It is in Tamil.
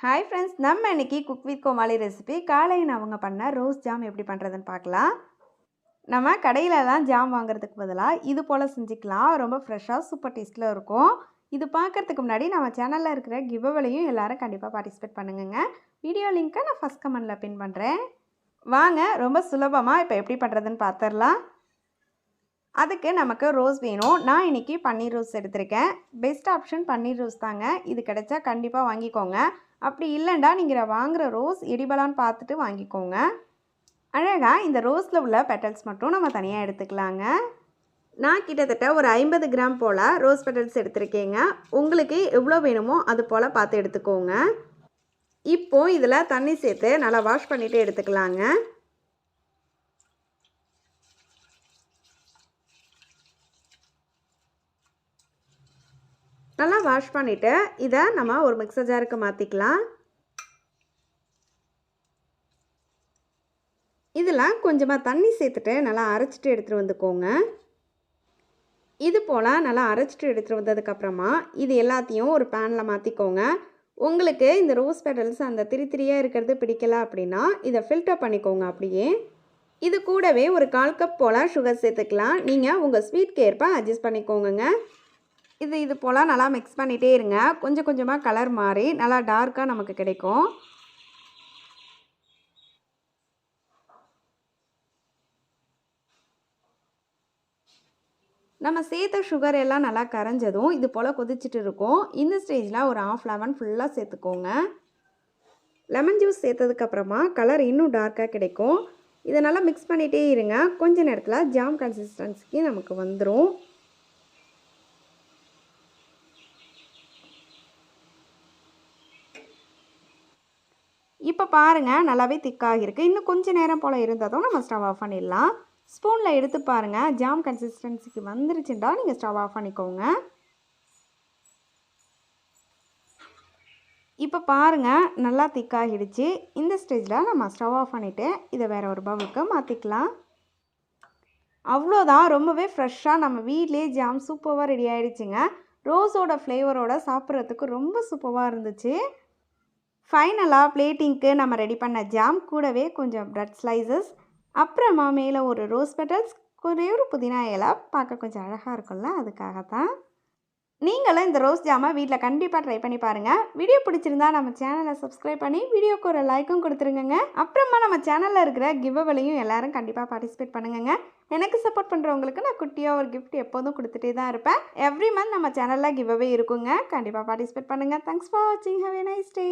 ஹாய் ஃப்ரெண்ட்ஸ், நம்ம இன்னைக்கு குக் வித் கோமாளி ரெசிபி காலையில் அவங்க பண்ண ரோஸ் ஜாம் எப்படி பண்ணுறதுன்னு பார்க்கலாம். நம்ம கடையிலலாம் ஜாம் வாங்குறதுக்கு பதிலாக இது போல் செஞ்சுக்கலாம். ரொம்ப ஃப்ரெஷ்ஷாக சூப்பர் டேஸ்ட்டில் இருக்கும். இது பார்க்குறதுக்கு முன்னாடி நம்ம சேனலில் இருக்கிற கிவ்அவேலையும் எல்லோரும் கண்டிப்பாக பார்ட்டிசிபேட் பண்ணுங்க. வீடியோ லிங்க்கை நான் ஃபஸ்ட் கமெண்டில் பின் பண்ணுறேன். வாங்க ரொம்ப சுலபமாக இப்போ எப்படி பண்ணுறதுன்னு பார்த்துடலாம். அதுக்கு நமக்கு ரோஸ் வேணும். நான் இன்றைக்கி பன்னீர் ரோஸ் எடுத்திருக்கேன். பெஸ்ட் ஆப்ஷன் பன்னீர் ரோஸ் தாங்க. இது கிடைச்சா கண்டிப்பாக வாங்கிக்கோங்க. அப்படி இல்லைண்டா நீங்கள் வாங்குகிற ரோஸ் எடிபலான்னு பார்த்துட்டு வாங்கிக்கோங்க. அழகாக இந்த ரோஸில் உள்ள பெட்டல்ஸ் மட்டும் நம்ம தனியாக எடுத்துக்கலாங்க. நான் கிட்டத்தட்ட ஒரு 50 கிராம் போல் ரோஸ் பெட்டல்ஸ் எடுத்திருக்கேங்க. உங்களுக்கு எவ்வளோ வேணுமோ அது போல் பார்த்து எடுத்துக்கோங்க. இப்போது இதில் தண்ணி சேர்த்து நல்லா வாஷ் பண்ணிவிட்டு எடுத்துக்கலாங்க. நல்லா வாஷ் பண்ணிவிட்டு இதை நம்ம ஒரு மிக்சர் ஜாருக்கு மாற்றிக்கலாம். இதில் கொஞ்சமாக தண்ணி சேர்த்துட்டு நல்லா அரைச்சிட்டு எடுத்துகிட்டு வந்துக்கோங்க. இது போல் நல்லா அரைச்சிட்டு எடுத்துகிட்டு வந்ததுக்கப்புறமா இது எல்லாத்தையும் ஒரு பேனில் மாற்றிக்கோங்க. உங்களுக்கு இந்த ரோஸ் பெட்டல்ஸ் அந்த திரியாக இருக்கிறது பிடிக்கல அப்படின்னா இதை ஃபில்டர் பண்ணிக்கோங்க. அப்படியே இது கூடவே ஒரு 1/4 கப் போல் சுகர் சேர்த்துக்கலாம். நீங்கள் உங்கள் ஸ்வீட்க்கு ஏற்ப அட்ஜஸ்ட் பண்ணிக்கோங்க. இது போல் நல்லா மிக்ஸ் பண்ணிகிட்டே இருங்க. கொஞ்சம் கொஞ்சமாக கலர் மாறி நல்லா டார்க்காக நமக்கு கிடைக்கும். நம்ம சேர்த்த சுகர் எல்லாம் நல்லா கரைஞ்சதும் இது போல் கொதிச்சுட்டு இருக்கும். இந்த ஸ்டேஜில் ஒரு 1/2 லெமன் ஃபுல்லாக சேர்த்துக்கோங்க. லெமன் ஜூஸ் சேர்த்ததுக்கப்புறமா கலர் இன்னும் டார்க்காக கிடைக்கும். இதை நல்லா மிக்ஸ் பண்ணிகிட்டே இருங்க. கொஞ்ச நேரத்தில் ஜாம் கன்சிஸ்டன்சிக்கு நமக்கு வந்துடும். இப்போ பாருங்கள், நல்லாவே திக்காகிருக்கு. இன்னும் கொஞ்சம் நேரம் போல் இருந்ததும் நம்ம ஸ்டவ் ஆஃப் பண்ணிடலாம். ஸ்பூனில் எடுத்து பாருங்கள், ஜாம் கன்சிஸ்டன்சிக்கு வந்துருச்சுட்டா நீங்கள் ஸ்டவ் ஆஃப் பண்ணிக்கோங்க. இப்போ பாருங்கள், நல்லா திக்காகிடுச்சு. இந்த ஸ்டேஜில் நம்ம ஸ்டவ் ஆஃப் பண்ணிவிட்டு இதை வேறு ஒரு பவுலுக்கு மாற்றிக்கலாம். அவ்வளோதான், ரொம்பவே ஃப்ரெஷ்ஷாக நம்ம வீட்லேயே ஜாம் சூப்பராக ரெடி ஆகிடுச்சுங்க. ரோஸோட ஃப்ளேவரோட சாப்பிட்றதுக்கு ரொம்ப சூப்பராக இருந்துச்சு. ஃபைனலாக பிளேட்டிங்க்கு நம்ம ரெடி பண்ண ஜாம் கூடவே கொஞ்சம் ப்ரெட் ஸ்லைசஸ், அப்புறமா மேலே ஒரு ரோஸ் பெட்டல்ஸ், ஒரே ஒரு புதினா இலை பார்க்க கொஞ்சம் அழகாக இருக்கும்ல, அதுக்காகத்தான். நீங்களும் இந்த ரோஸ் ஜாமை வீட்டில் கண்டிப்பாக ட்ரை பண்ணி பாருங்கள். வீடியோ பிடிச்சிருந்தா நம்ம சேனலை சப்ஸ்கிரைப் பண்ணி வீடியோக்கு ஒரு லைக்கும் கொடுத்துருங்க. அப்புறமா நம்ம சேனலில் இருக்கிற கிவ்அவேலையும் எல்லோரும் கண்டிப்பாக பார்ட்டிசிபேட் பண்ணுங்க. எனக்கு சப்போர்ட் பண்ணுறவங்களுக்கு நான் குட்டியாக ஒரு கிஃப்ட் எப்போதும் கொடுத்துட்டே தான் இருப்பேன். எவ்ரி மந்த் நம்ம சேனலில் கிவ்அவே இருக்குங்க. கண்டிப்பாக பார்ட்டிசிபேட் பண்ணுங்கள். தேங்க்ஸ் ஃபார் வாட்சிங். Have a nice day.